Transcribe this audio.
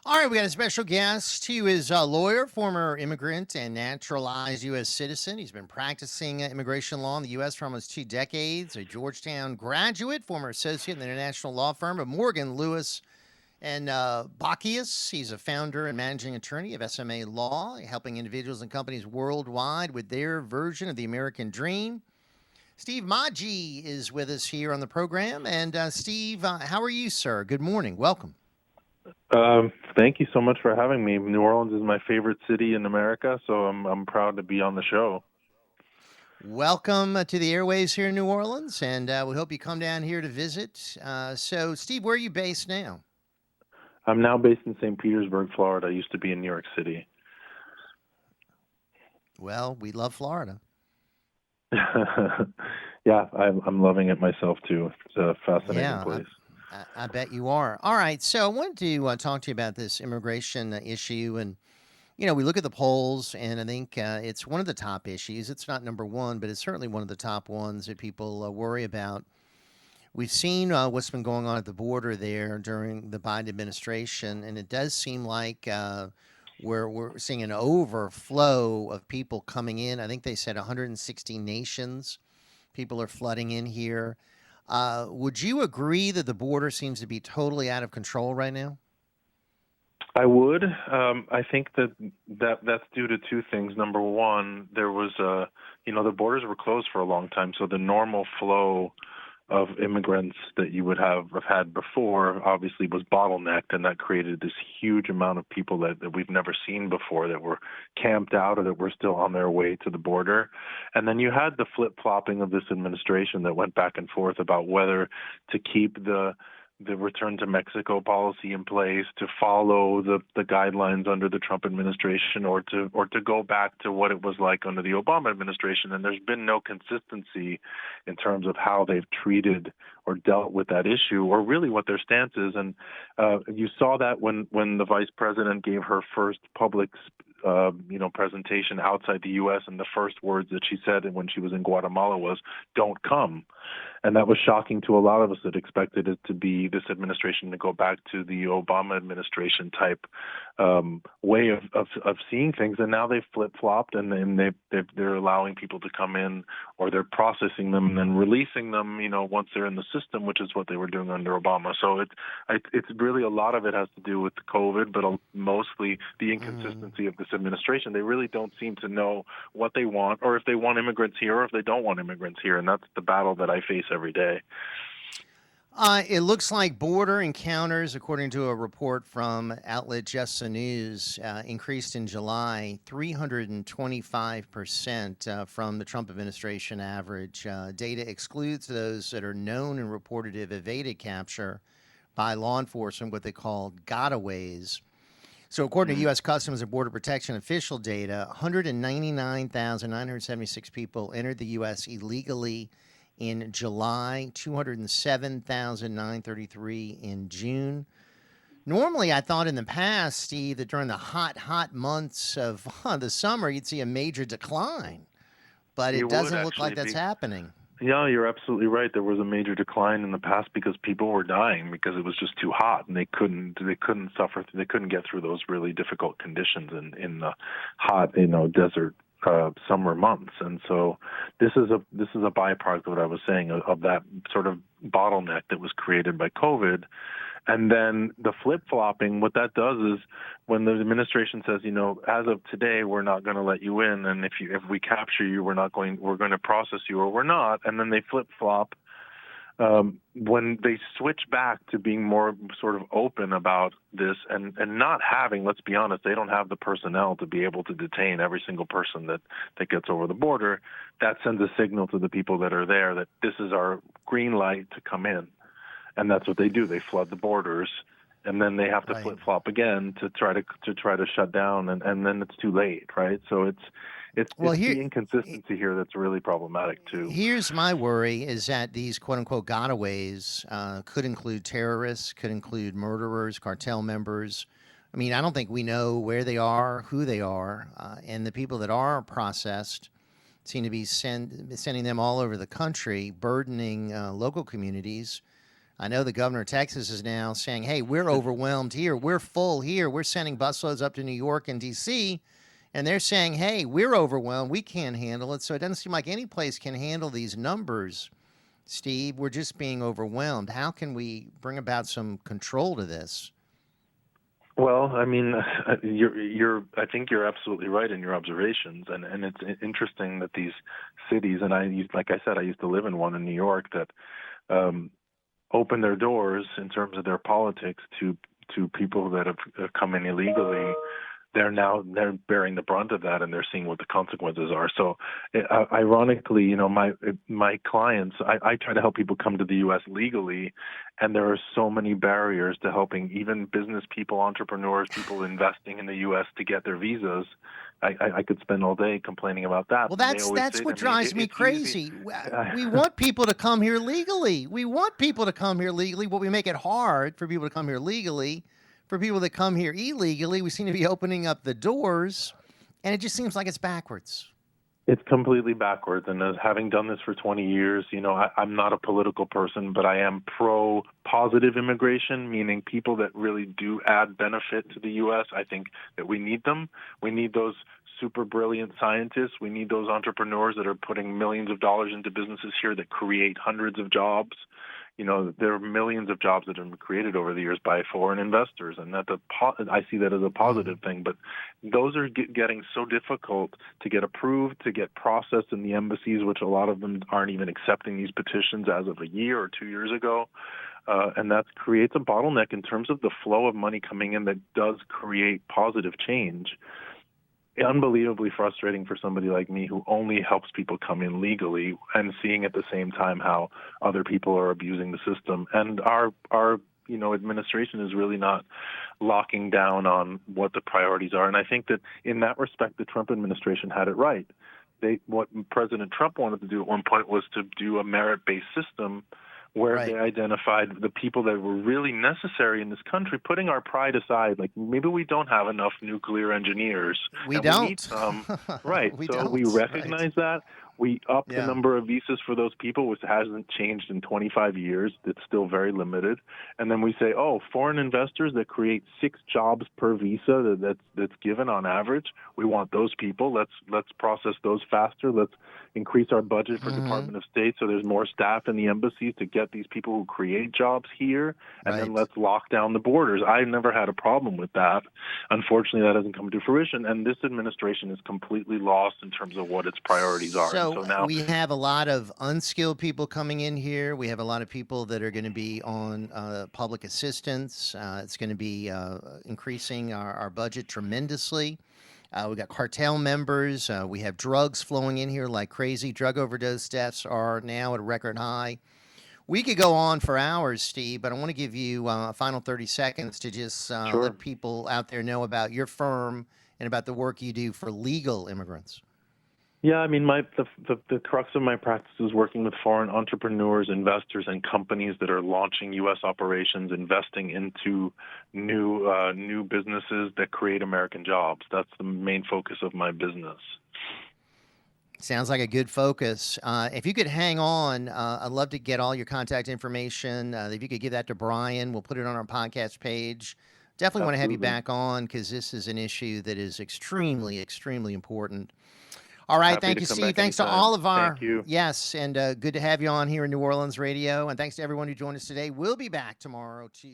All right, we got a special guest. He is a lawyer, former immigrant, and naturalized U.S. citizen. He's been practicing immigration law in the U.S. for almost 2 decades. A Georgetown graduate, former associate in the international law firm of Morgan, Lewis, and Bacchius. He's a founder and managing attorney of SMA Law, helping individuals and companies worldwide with their version of the American dream. Steve Maggi is with us here on the program. And Steve, how are you, sir? Good morning. Welcome. Thank you so much for having me. New Orleans is my favorite city in America, so I'm proud to be on the show. Welcome to the airways here in New Orleans, and we hope you come down here to visit. So, Steve, where are you based now? I'm now based in St. Petersburg, Florida. I used to be in New York City. Well, we love Florida. Yeah, I'm loving it myself too. It's a fascinating place. I bet you are. All right, so I wanted to talk to you about this immigration issue, and we look at the polls, and I think it's one of the top issues. It's not number one, but it's certainly one of the top ones that people worry about. We've seen what's been going on at the border there during the Biden administration, and it does seem like we're seeing an overflow of people coming in. I think they said 160 nations. People are flooding in here. Would you agree that the border seems to be totally out of control right now? I would. I think that's due to two things. Number one, there was the borders were closed for a long time, so the normal flow of immigrants that you would have had before obviously was bottlenecked, and that created this huge amount of people that we've never seen before that were camped out or that were still on their way to the border. And then you had the flip-flopping of this administration that went back and forth about whether to keep the return to Mexico policy in place, to follow the guidelines under the Trump administration, or to go back to what it was like under the Obama administration. And there's been no consistency in terms of how they've treated or dealt with that issue, or really what their stance is. And you saw that when the vice president gave her first public presentation outside the U.S., and the first words that she said when she was in Guatemala was, "Don't come." And that was shocking to a lot of us that expected it to be this administration to go back to the Obama administration type way of seeing things. And now they've flip-flopped, and they're allowing people to come in, or they're processing them and then releasing them, once they're in the system, which is what they were doing under Obama. So it's really, a lot of it has to do with COVID, but mostly the inconsistency of this administration. They really don't seem to know what they want, or if they want immigrants here, or if they don't want immigrants here. And that's the battle that I face every day. It looks like border encounters, according to a report from outlet Just the News, increased in July 325% from the Trump administration average. Data excludes those that are known and reported to have evaded capture by law enforcement, what they call gotaways. So according to U.S. Customs and Border Protection official data, 199,976 people entered the U.S. illegally in July, 207,933 in June. Normally, I thought in the past, Steve, that during the hot months of the summer, you'd see a major decline. But it doesn't look like that's happening. Yeah, you're absolutely right. There was a major decline in the past because people were dying because it was just too hot, and they couldn't suffer. They couldn't get through those really difficult conditions in the hot, desert summer months. And so this is a byproduct of what I was saying, of that sort of bottleneck that was created by COVID. And then the flip-flopping, what that does is when the administration says, as of today, we're not going to let you in, and if we capture you, we're going to process you, or we're not, and then they flip-flop. When they switch back to being more sort of open about this and not having, let's be honest, they don't have the personnel to be able to detain every single person that gets over the border, that sends a signal to the people that are there that this is our green light to come in. And that's what they do. They flood the borders, and then they have to flip-flop again to try to shut down, and then it's too late, right? So it's the inconsistency here that's really problematic too. Here's my worry: is that these quote-unquote gotaways could include terrorists, could include murderers, cartel members. I mean, I don't think we know where they are, who they are, and the people that are processed seem to be sending them all over the country, burdening local communities. I know the governor of Texas is now saying, hey, we're overwhelmed here. We're full here. We're sending busloads up to New York and D.C. And they're saying, hey, we're overwhelmed. We can't handle it. So it doesn't seem like any place can handle these numbers, Steve. We're just being overwhelmed. How can we bring about some control to this? Well, I mean, I think you're absolutely right in your observations, and it's interesting that these cities, and like I said, I used to live in one in New York that um, open their doors in terms of their politics to people that have come in illegally. They're bearing the brunt of that, and they're seeing what the consequences are. So, ironically, my clients, I try to help people come to the U.S. legally, and there are so many barriers to helping even business people, entrepreneurs, people investing in the U.S. to get their visas. I could spend all day complaining about that. Well, And they that's always that's say what to me, drives me "It's easy." crazy. We want people to come here legally. We want people to come here legally, but we make it hard for people to come here legally. For people that come here illegally, we seem to be opening up the doors, and it just seems like it's backwards. It's completely backwards. And as having done this for 20 years, I'm not a political person, but I am pro positive immigration, meaning people that really do add benefit to the U.S. I think that we need them. We need those super brilliant scientists. We need those entrepreneurs that are putting millions of dollars into businesses here that create hundreds of jobs. There are millions of jobs that have been created over the years by foreign investors, and I see that as a positive thing. But those are getting so difficult to get approved, to get processed in the embassies, which a lot of them aren't even accepting these petitions as of a year or 2 years ago. And that creates a bottleneck in terms of the flow of money coming in that does create positive change. Unbelievably frustrating for somebody like me who only helps people come in legally, and seeing at the same time how other people are abusing the system. And our administration is really not locking down on what the priorities are. And I think that in that respect, the Trump administration had it right. What President Trump wanted to do at one point was to do a merit-based system where Right. they identified the people that were really necessary in this country, putting our pride aside. Like, maybe we don't have enough nuclear engineers We and we need don't. some. Right. We So we don't. Right. recognize that. We up the Yeah. number of visas for those people, which hasn't changed in 25 years. It's still very limited. And then we say, oh, foreign investors that create 6 jobs per visa that's given on average, we want those people. Let's process those faster. Let's increase our budget for Mm-hmm. Department of State so there's more staff in the embassies to get these people who create jobs here, and then Right. let's lock down the borders. I never had a problem with that. Unfortunately, that hasn't come to fruition, and this administration is completely lost in terms of what its priorities are. And So so now, we have a lot of unskilled people coming in here. We have a lot of people that are going to be on public assistance. It's going to be increasing our budget tremendously. We got cartel members. We have drugs flowing in here like crazy. Drug overdose deaths are now at a record high. We could go on for hours, Steve, but I want to give you a final 30 seconds to just sure. let people out there know about your firm and about the work you do for legal immigrants. Yeah, I mean, the crux of my practice is working with foreign entrepreneurs, investors, and companies that are launching U.S. operations, investing into new businesses that create American jobs. That's the main focus of my business. Sounds like a good focus. If you could hang on, I'd love to get all your contact information. If you could give that to Brian, we'll put it on our podcast page. Definitely want to have you Absolutely. back on because this is an issue that is extremely, extremely important. All right. Happy Thank to you, come Steve. back Thanks to all anytime. of Thank our, you. yes, and good to have you on here in New Orleans Radio. And thanks to everyone who joined us today. We'll be back tomorrow to